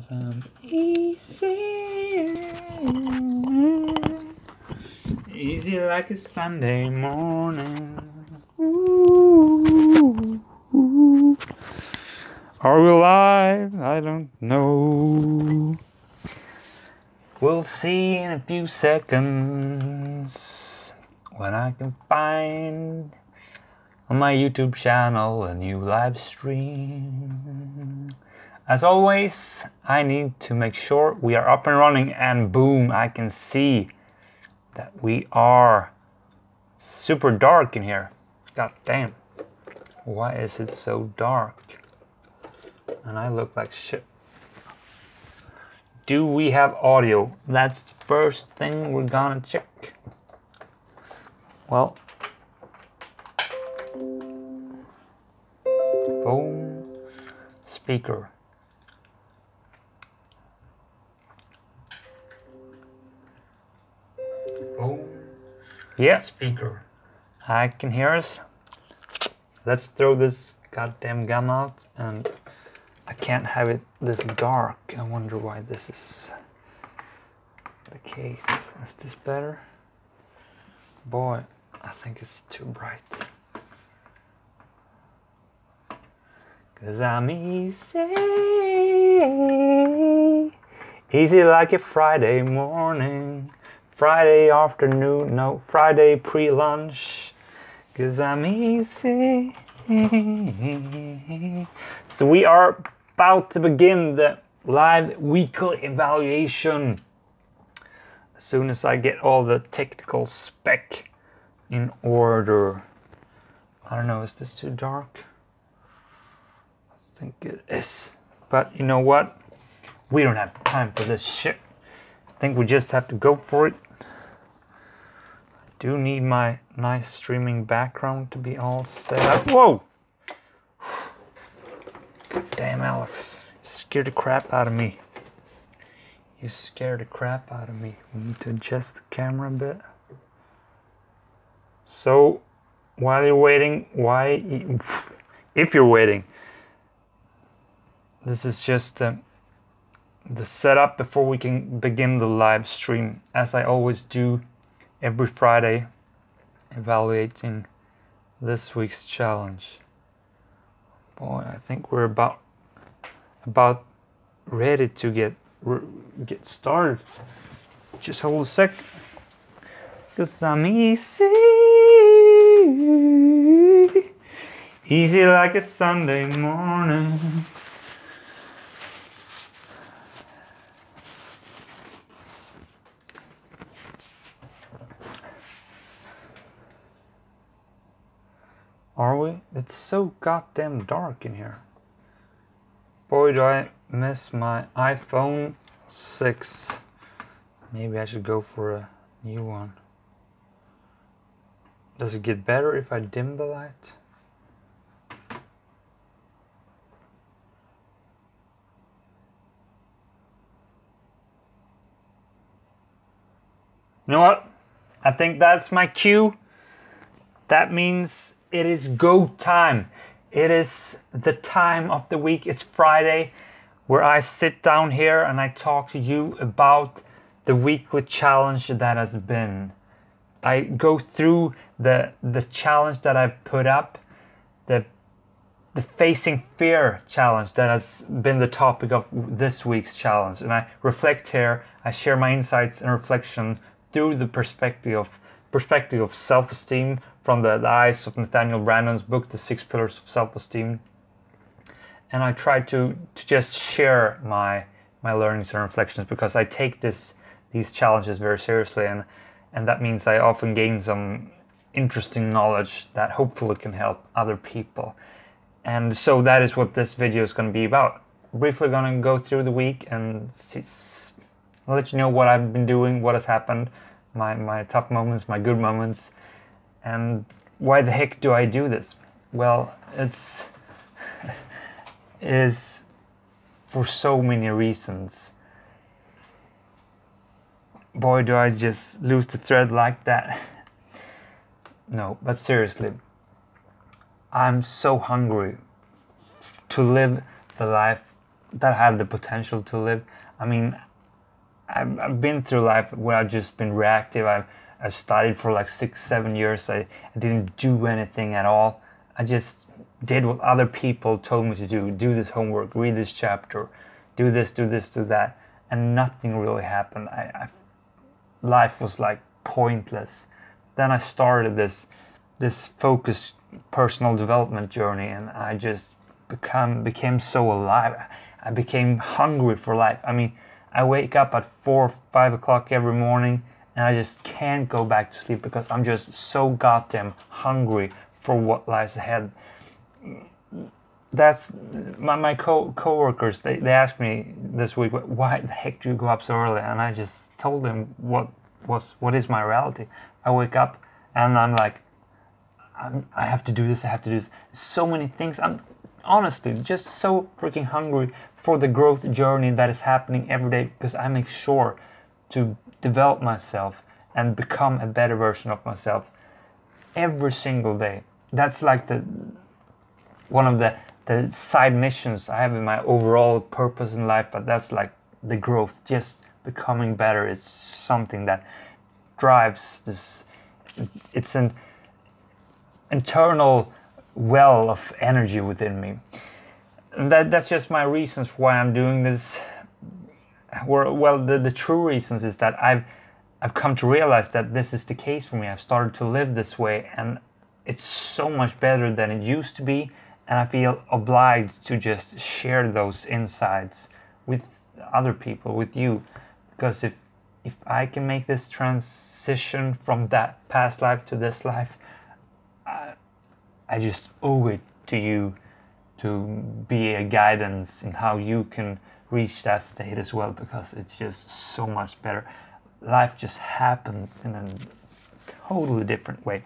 'Cause I'm easy. Easy like a Sunday morning. Ooh, ooh. Are we live? I don't know. We'll see in a few seconds when I can find on my YouTube channel a new live stream. As always, I need to make sure we are up and running, and boom, I can see that we are super dark in here. God damn. Why is it so dark? And I look like shit. Do we have audio? That's the first thing we're gonna check. Well, boom, speaker. Boom. Yeah, speaker. I can hear us. Let's throw this goddamn gum out, and I can't have it this dark. I wonder why this is the case. Is this better? Boy, I think it's too bright. 'Cause I'm easy. Easy like a Friday morning. Friday afternoon, no, Friday pre-lunch. 'Cause I'm easy. So we are about to begin the live weekly evaluation. As soon as I get all the technical spec in order. I don't know, is this too dark? I think it is. But you know what? We don't have time for this shit. I think we just have to go for it. I do need my nice streaming background to be all set up. Whoa! God damn, Alex. You scared the crap out of me. You scared the crap out of me. We need to adjust the camera a bit. So, while you're waiting, if you're waiting, this is just the setup before we can begin the live stream, as I always do every Friday, evaluating this week's challenge. Boy, I think we're about ready to get started. Just hold a sec. 'Cause I'm easy. Easy like a Sunday morning. Are we? It's so goddamn dark in here. Boy, do I miss my iPhone 6. Maybe I should go for a new one. Does it get better if I dim the light? You know what? I think that's my cue. That means it is go time. It is the time of the week. It's Friday, where I sit down here and I talk to you about the weekly challenge that has been. I go through the challenge that I've put up, the facing fear challenge that has been the topic of this week's challenge, and I reflect here. I share my insights and reflection through the perspective of self-esteem from the eyes of Nathaniel Brandon's book, The 6 Pillars of Self-Esteem. And I try to just share my learnings and reflections, because I take these challenges very seriously, and that means I often gain some interesting knowledge that hopefully can help other people. And so that is what this video is going to be about. Briefly going to go through the week and I'll let you know what I've been doing, what has happened, my tough moments, my good moments, and why the heck do I do this? Well, it is for so many reasons. Boy, do I just lose the thread like that. No, but seriously, I'm so hungry to live the life that have the potential to live. I mean, I've been through life where I've just been reactive. I've studied for like 6-7 years. I didn't do anything at all. I just did what other people told me to do. Do this homework, read this chapter, do this, do this, do that, and nothing really happened. Life was like pointless. Then I started this focused personal development journey, and I just became so alive. I became hungry for life. I mean, I wake up at 4-5 o'clock every morning, and I just can't go back to sleep because I'm just so goddamn hungry for what lies ahead. That's my co-workers. They asked me this week, why the heck do you go up so early? And I just told them what is my reality. I wake up and I'm like, I have to do this. I have to do this. So many things. I'm honestly just so freaking hungry for the growth journey that is happening every day, because I make sure to develop myself and become a better version of myself every single day. That's like one of the side missions I have in my overall purpose in life, but that's like the growth, just becoming better. It's something that drives this. It's an internal well of energy within me. And that's just my reasons why I'm doing this. Well, the true reasons is that I've come to realize that this is the case for me. I've started to live this way, and it's so much better than it used to be, and I feel obliged to just share those insights with other people, with you, because if I can make this transition from that past life to this life, I just owe it to you to be a guidance in how you can reach that state as well, because it's just so much better. Life just happens in a totally different way.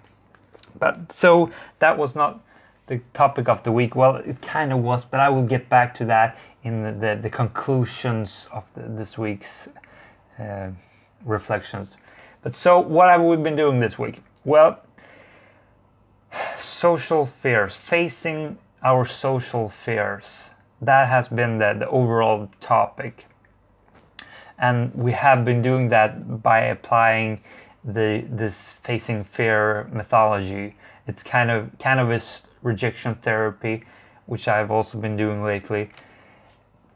But so that was not the topic of the week. Well, it kind of was, but I will get back to that in the conclusions of this week's reflections. But so what have we been doing this week? Well, social fears, facing our social fears. That has been the overall topic. And we have been doing that by applying this facing fear methodology. It's kind of this rejection therapy, which I've also been doing lately.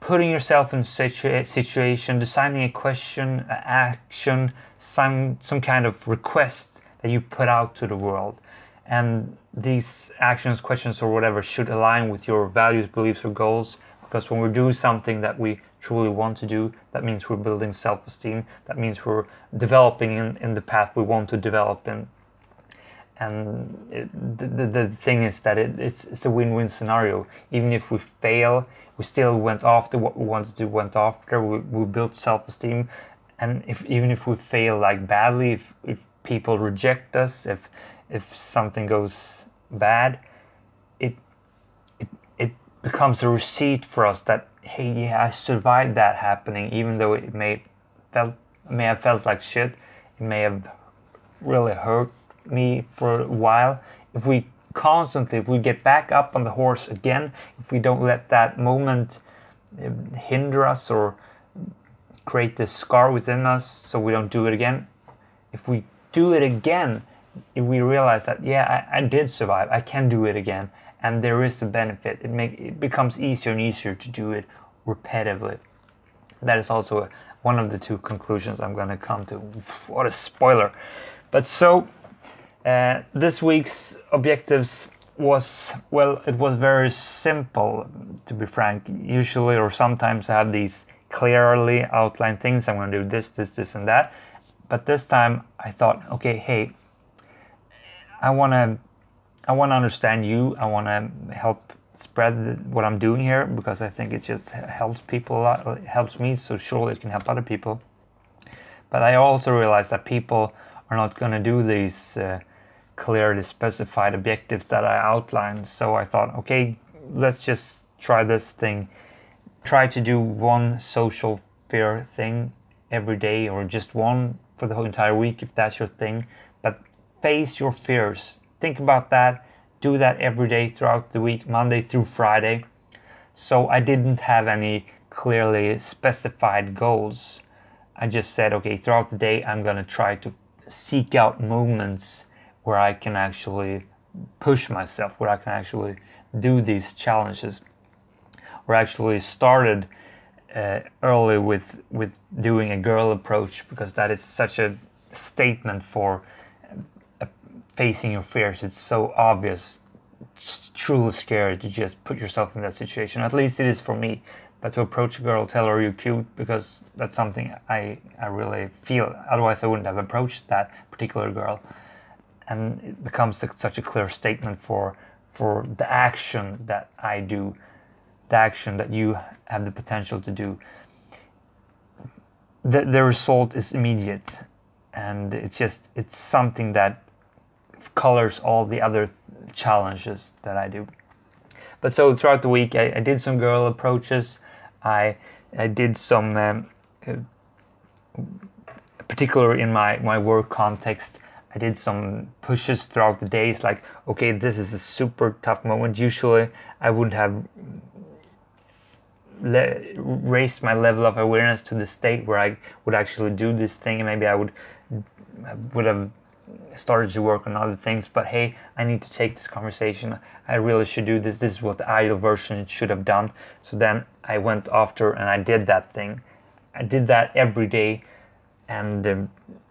Putting yourself in a situation, designing a question, an action, some kind of request that you put out to the world. And these actions, questions, or whatever should align with your values, beliefs, or goals. Because when we do something that we truly want to do, that means we're building self-esteem. That means we're developing in the path we want to develop in. And the thing is that it's a win-win scenario. Even if we fail, we still went after what we wanted to went after. We built self-esteem. And even if we fail like badly, if people reject us, if something goes bad, it becomes a receipt for us that, hey, yeah, I survived that happening, even though it may have felt like shit. It may have really hurt me for a while. If we get back up on the horse again, if we don't let that moment hinder us or create this scar within us so we don't do it again, if we do it again, if we realize that, yeah, I did survive, I can do it again, and there is a benefit, it becomes easier and easier to do it repetitively. That is also one of the two conclusions I'm going to come to. What a spoiler. But so this week's objectives was very simple, to be frank. Usually, or sometimes, I have these clearly outlined things. I'm going to do this, and that. But this time, I thought, okay, hey, I want to understand you. I want to help spread what I'm doing here, because I think it just helps people a lot. It helps me, so surely it can help other people. But I also realized that people are not going to do these clearly specified objectives that I outlined. So I thought, okay, let's just try this thing. Try to do one social fear thing every day, or just one for the whole entire week if that's your thing. But face your fears. Think about that. Do that every day throughout the week, Monday through Friday. So I didn't have any clearly specified goals. I just said, okay, throughout the day, I'm gonna try to seek out moments where I can actually push myself, where I can actually do these challenges. Or actually started early with doing a girl approach, because that is such a statement for facing your fears. It's so obvious. It's truly scary to just put yourself in that situation. At least it is for me. But to approach a girl, tell her you're cute, because that's something I really feel. Otherwise I wouldn't have approached that particular girl. And it becomes such a clear statement for the action that I do, the action that you have the potential to do. The result is immediate, and it's something that colors all the other challenges that I do. But so throughout the week, I did some girl approaches. I did some, particularly in my work context, I did some pushes throughout the days. Like, okay, this is a super tough moment. Usually, I wouldn't have raised my level of awareness to the state where I would actually do this thing, and maybe I would have started to work on other things. But hey, I need to take this conversation. I really should do this. This is what the ideal version should have done. So then I went after and I did that thing. I did that every day, and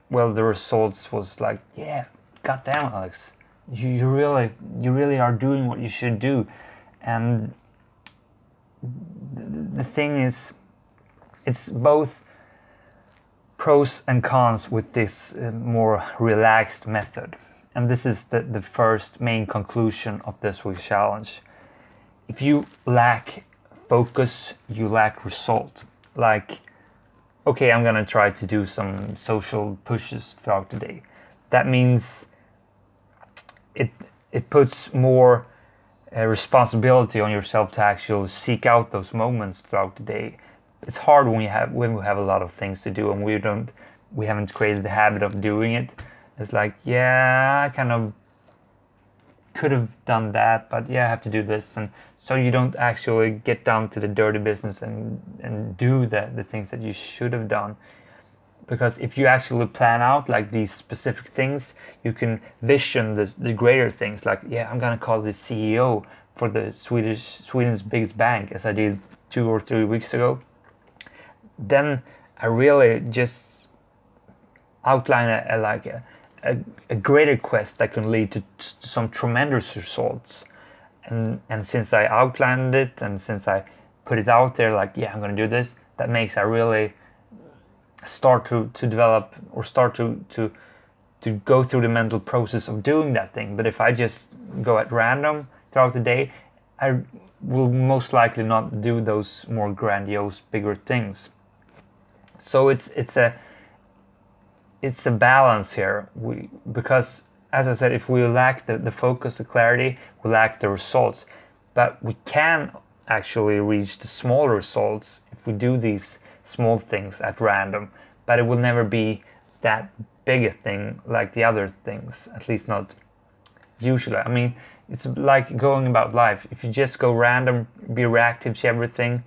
well, the results was like, yeah, goddamn, Alex, you really are doing what you should do. And the thing is, it's both pros and cons with this more relaxed method. And this is the first main conclusion of this week's challenge. If you lack focus, you lack result. Like, okay, I'm gonna try to do some social pushes throughout the day. That means it puts more responsibility on yourself to actually seek out those moments throughout the day. It's hard when we have a lot of things to do and we haven't created the habit of doing it. It's like, yeah, I kind of could have done that, but yeah, I have to do this. And so you don't actually get down to the dirty business and do the things that you should have done. Because if you actually plan out like these specific things, you can vision the greater things. Like, yeah, I'm gonna call the CEO for the Sweden's biggest bank, as I did 2 or 3 weeks ago. Then I really just outline a greater quest that can lead to some tremendous results. And since I outlined it, and since I put it out there, like, yeah, I'm gonna do this, that makes I really start to develop, or start to go through the mental process of doing that thing. But if I just go at random throughout the day, I will most likely not do those more grandiose, bigger things. So it's a balance here. Because as I said, if we lack the focus, the clarity, we lack the results. But we can actually reach the small results if we do these small things at random. But it will never be that big a thing like the other things, at least not usually. I mean, it's like going about life. If you just go random, be reactive to everything,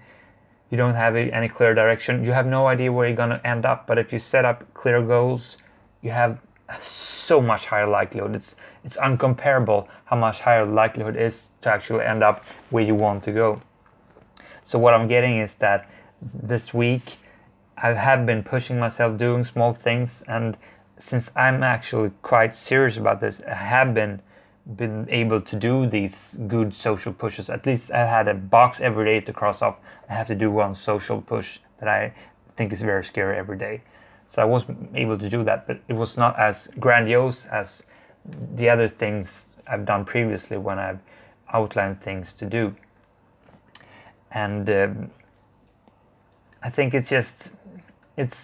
you don't have any clear direction, you have no idea where you're gonna end up. But if you set up clear goals, you have so much higher likelihood. It's uncomparable how much higher likelihood is to actually end up where you want to go. So what I'm getting is that this week I have been pushing myself, doing small things, and since I'm actually quite serious about this, I have been able to do these good social pushes. At least I had a box every day to cross off. I have to do one social push that I think is very scary every day. So I was able to do that, but it was not as grandiose as the other things I've done previously when I've outlined things to do. And I think it's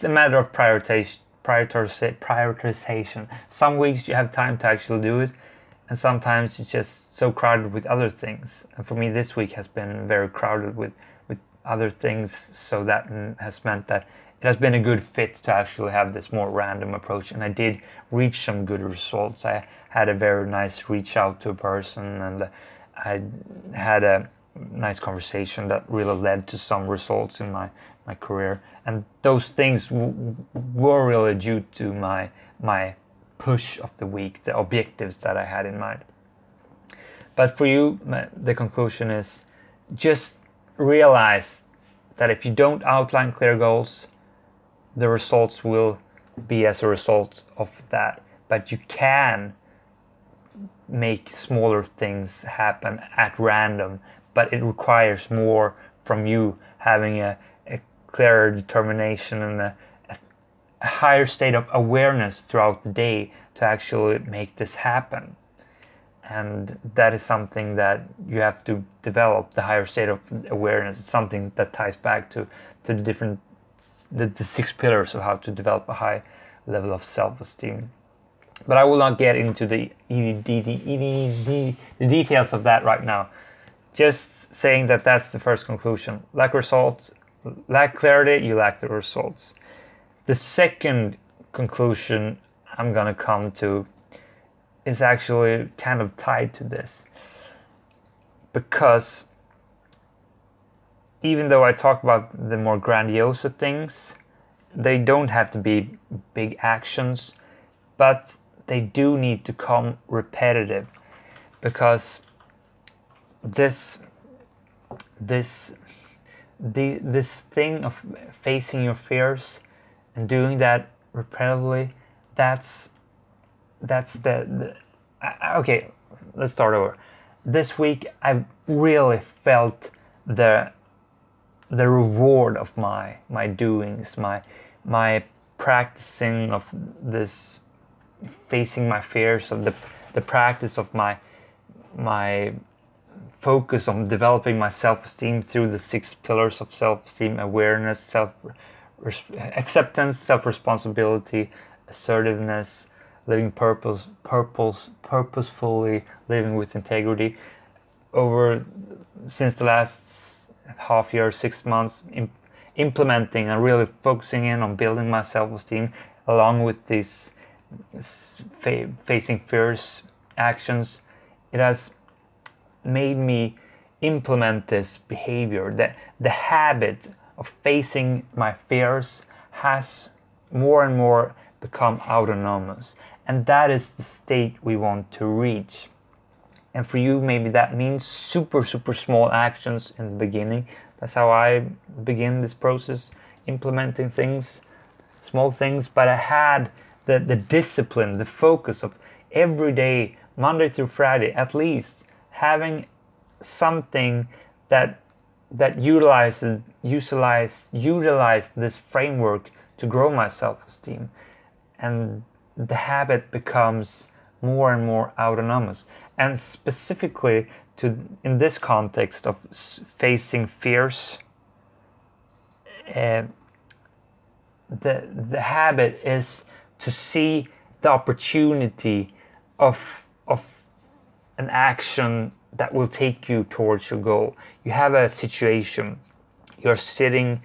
a matter of prioritization. Some weeks you have time to actually do it, and sometimes it's just so crowded with other things. And for me, this week has been very crowded with other things, so that has meant that it has been a good fit to actually have this more random approach. And I did reach some good results. I had a very nice reach out to a person, and I had a nice conversation that really led to some results in my career. And those things were really due to my push of the week, the objectives that I had in mind. But for you, the conclusion is just realize that if you don't outline clear goals, the results will be as a result of that. But you can make smaller things happen at random, but it requires more from you having a clearer determination and a higher state of awareness throughout the day to actually make this happen. And that is something that you have to develop, the higher state of awareness. It's something that ties back to the 6 pillars of how to develop a high level of self-esteem. But I will not get into the details of that right now. Just saying that that's the first conclusion. Lack results, lack clarity, you lack the results. The second conclusion I'm gonna come to is actually kind of tied to this. Because even though I talk about the more grandiose things, they don't have to be big actions, but they do need to come repetitive, because this thing of facing your fears and doing that repetitively, okay, let's start over. This week I've really felt the reward of my doings, my practicing of this, facing my fears, of the practice of my focus on developing my self-esteem through the 6 pillars of self-esteem: awareness, self-acceptance, self-responsibility, assertiveness, living purposefully, living with integrity. Since the last half year, 6 months, implementing and really focusing in on building my self-esteem, along with these facing fears actions, it has made me implement this behavior. That the habit of facing my fears has more and more become autonomous, and that is the state we want to reach. And for you, maybe that means super small actions in the beginning. That's how I begin this process, implementing things, small things. But I had the discipline, the focus of every day, Monday through Friday, at least having something that utilize this framework to grow my self-esteem. And the habit becomes more and more autonomous. And specifically in this context of facing fears, the habit is to see the opportunity of an action that will take you towards your goal. You have a situation, you're sitting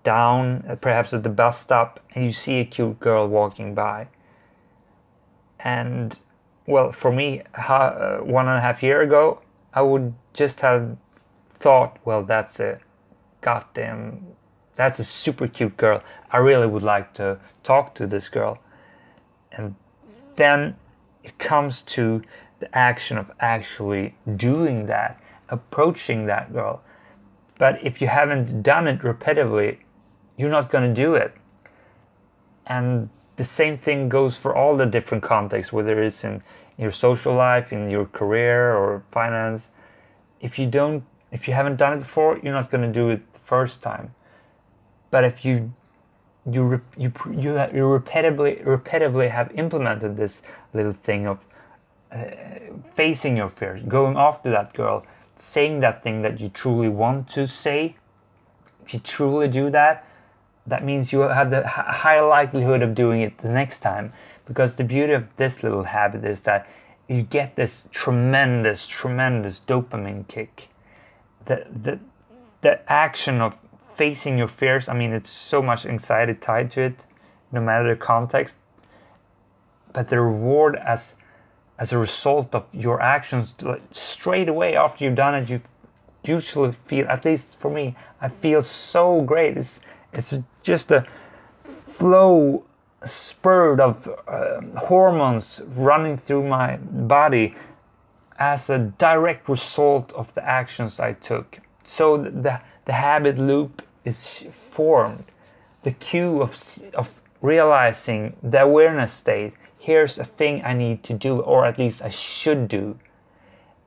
down perhaps at the bus stop and you see a cute girl walking by. And well, for me, 1.5 years ago, I would just have thought, well, that's a super cute girl. I really would like to talk to this girl. And then it comes to the action of actually doing that, approaching that girl. But if you haven't done it repetitively, you're not going to do it. And the same thing goes for all the different contexts, whether it's in your social life, in your career or finance. If you haven't done it before, you're not going to do it the first time. But if you repetitively have implemented this little thing of facing your fears, going after that girl, saying that thing that you truly want to say, if you truly do that, that means you have the higher likelihood of doing it the next time. Because the beauty of this little habit is that you get this tremendous dopamine kick. The action of facing your fears, I mean, it's so much anxiety tied to it, no matter the context. But the reward as a result of your actions, like, straight away after you've done it, usually feel, at least for me, I feel so great. It's just a flow, spurt of hormones running through my body as a direct result of the actions I took. So the habit loop is formed. The cue of realizing the awareness state, here's a thing I need to do, or at least I should do.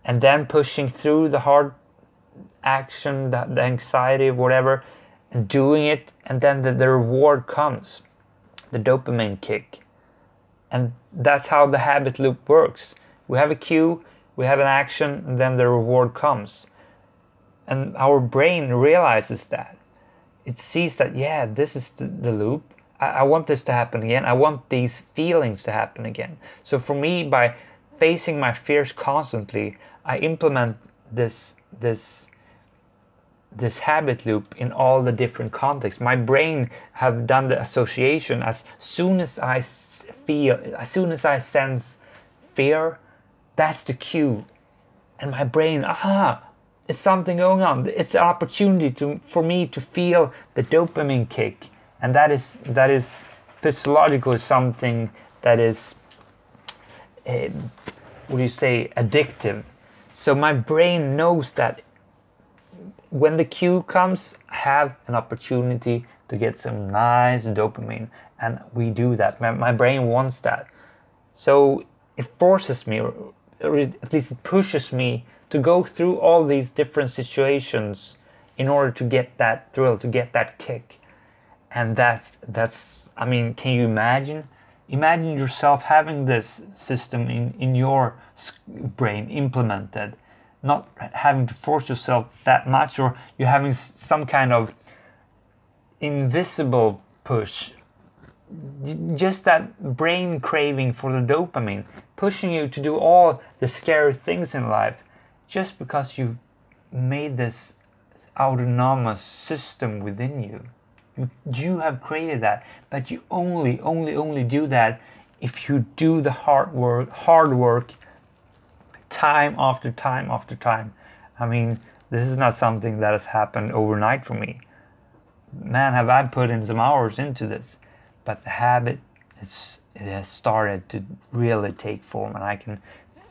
And then pushing through the hard action, the anxiety, whatever, and doing it, and then the reward comes, the dopamine kick. And that's how the habit loop works. We have a cue, we have an action, and then the reward comes. And our brain realizes that. It sees that, yeah, this is the loop. I want this to happen again. I want these feelings to happen again. So for me, by facing my fears constantly, I implement this habit loop in all the different contexts. My brain have done the association. As soon as I sense fear, that's the cue. And my brain, it's something going on. It's an opportunity for me to feel the dopamine kick. And that is physiologically something that is, addictive. So my brain knows that when the cue comes, I have an opportunity to get some nice dopamine. And we do that. My brain wants that. So it forces me, or at least it pushes me to go through all these different situations in order to get that thrill, to get that kick. And that's I mean, can you imagine? Imagine yourself having this system in your brain implemented, not having to force yourself that much, or you're having some kind of invisible push. Just that brain craving for the dopamine, pushing you to do all the scary things in life, just because you've made this autonomous system within you. You have created that, but you only do that if you do the hard work time after time after time. I mean, this is not something that has happened overnight for me. Man, have I put in some hours into this. But the habit, it has started to really take form, and I can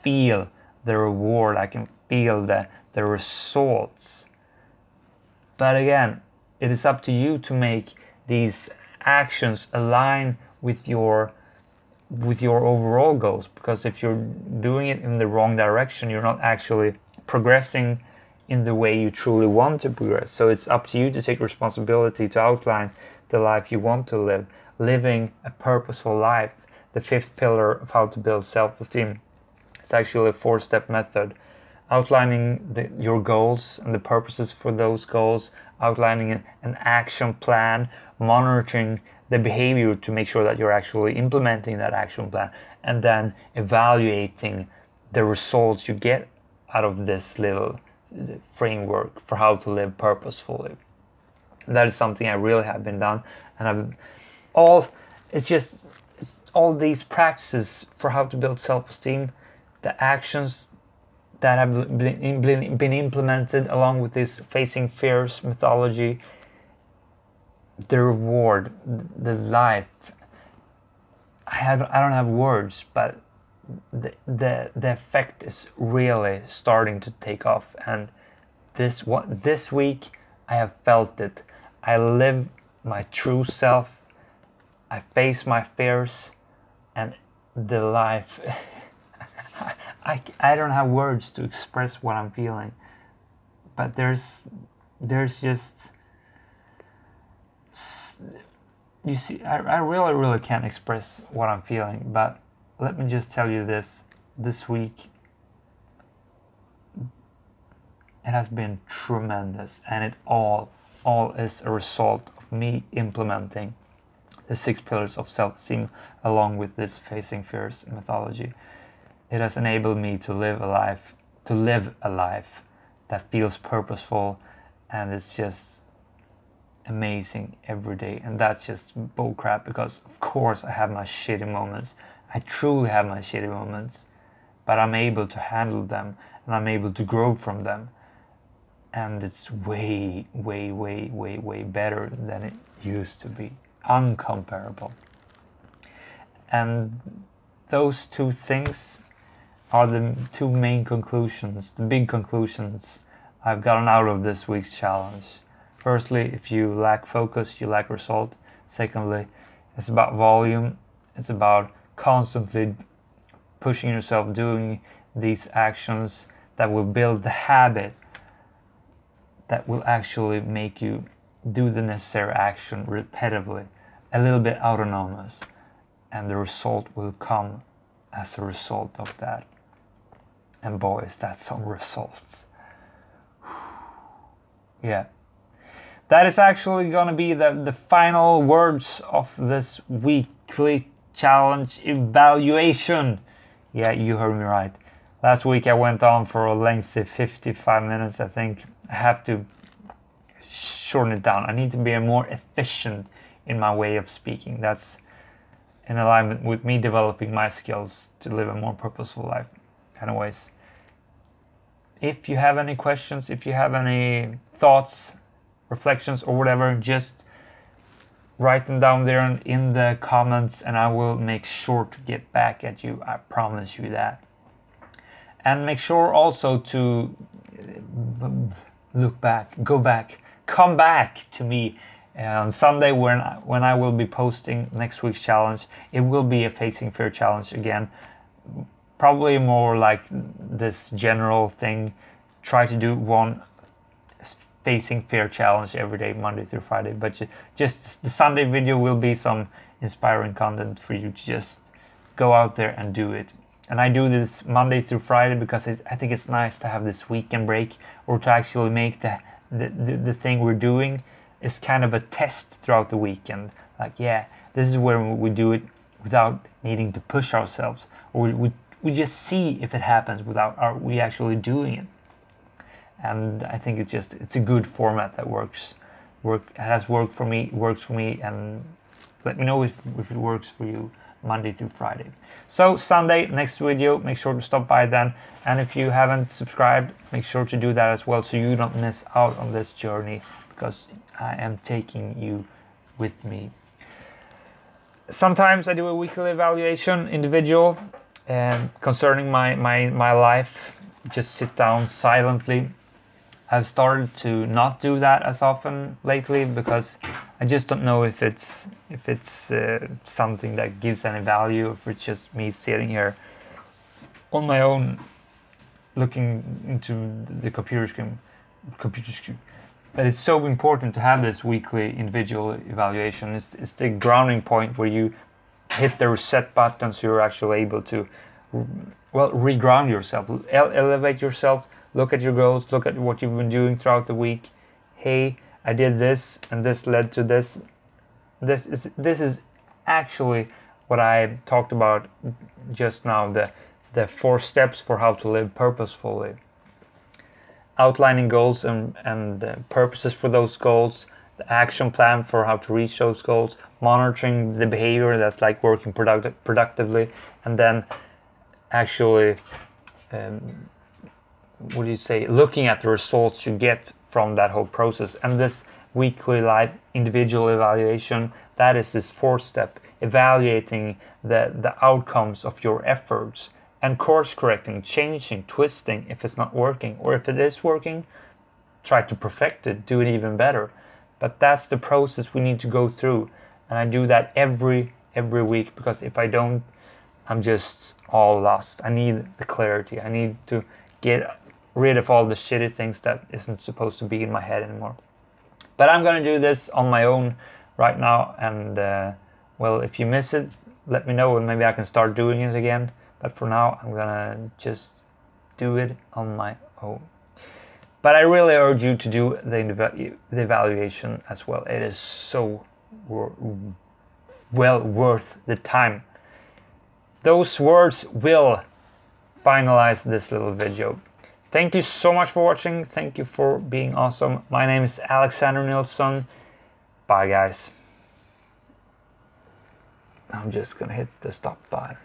feel the reward, I can feel the results. But again, it is up to you to make these actions align with your overall goals, because if you're doing it in the wrong direction, you're not actually progressing in the way you truly want to progress. So it's up to you to take responsibility to outline the life you want to live, living a purposeful life. The fifth pillar of how to build self-esteem. It's actually a 4-step method. Outlining your goals and the purposes for those goals, outlining an action plan, monitoring the behavior to make sure that you're actually implementing that action plan, and then evaluating the results you get out of this little framework for how to live purposefully. And that is something I really have been done, and it's all these practices for how to build self-esteem, the actions that have been implemented along with this facing fears methodology, the reward, the life. I don't have words, but the effect is really starting to take off. And this week I have felt it. I live my true self. I face my fears, and the life. I don't have words to express what I'm feeling, but there's just, you see, I really can't express what I'm feeling. But let me just tell you this week it has been tremendous, and it all is a result of me implementing the 6 pillars of self-esteem along with this facing fears methodology. It has enabled me to live a life that feels purposeful, and it's just amazing every day. And that's just bullcrap, because of course I have my shitty moments. I truly have my shitty moments, but I'm able to handle them, and I'm able to grow from them. and it's way better than it used to be. Uncomparable. And those two things are the two main conclusions, the big conclusions I've gotten out of this week's challenge. Firstly, if you lack focus, you lack result. Secondly, it's about volume. It's about constantly pushing yourself, doing these actions that will build the habit that will actually make you do the necessary action repetitively, a little bit autonomous, and the result will come as a result of that. And boys, that's some results. Yeah. That is actually going to be the final words of this weekly challenge evaluation. Yeah, you heard me right. Last week I went on for a lengthy 55 minutes. I think I have to shorten it down. I need to be more efficient in my way of speaking. That's in alignment with me developing my skills to live a more purposeful life. Anyways, if you have any questions, if you have any thoughts, reflections or whatever, just write them down there in the comments and I will make sure to get back at you. I promise you that. And make sure also to look back, go back, come back to me on Sunday when I will be posting next week's challenge. It will be a Facing Fear challenge again. Probably more like this general thing. Try to do one Facing Fear challenge every day, Monday through Friday. But just the Sunday video will be some inspiring content for you to just go out there and do it. And I do this Monday through Friday because I think it's nice to have this weekend break, or to actually make the thing we're doing is kind of a test throughout the weekend. Like, yeah, this is where we do it without needing to push ourselves, or we just see if it happens without we actually doing it. And I think it's a good format that works. It has worked for me, works for me, and let me know if it works for you Monday through Friday. So Sunday, next video, make sure to stop by then. And if you haven't subscribed, make sure to do that as well, so you don't miss out on this journey, because I am taking you with me. Sometimes I do a weekly evaluation, individual, concerning my life. Just sit down silently. I've started to not do that as often lately because I just don't know if it's something that gives any value, if it's just me sitting here on my own looking into the computer screen. But it's so important to have this weekly individual evaluation. It's the grounding point where you hit the reset button, so you're actually able to, well, reground yourself, elevate yourself. Look at your goals, look at what you've been doing throughout the week. Hey, I did this and this led to this. This is actually what I talked about just now, the 4 steps for how to live purposefully. Outlining goals and purposes for those goals, the action plan for how to reach those goals, monitoring the behavior that's like working productively, and then actually looking at the results you get from that whole process. And this weekly live individual evaluation, that is this 4th step, evaluating the outcomes of your efforts and course correcting, changing, twisting if it's not working, or if it is working, try to perfect it, do it even better. But that's the process we need to go through, and I do that every week, because if I don't, I'm just all lost. I need the clarity. I need to get rid of all the shitty things that isn't supposed to be in my head anymore. But I'm gonna do this on my own right now, and well, if you miss it, let me know and maybe I can start doing it again. But for now, I'm gonna just do it on my own. But I really urge you to do the evaluation as well. It is so well worth the time. Those words will finalize this little video. Thank you so much for watching. Thank you for being awesome. My name is Alexander Nilsson. Bye, guys. I'm just gonna hit the stop button.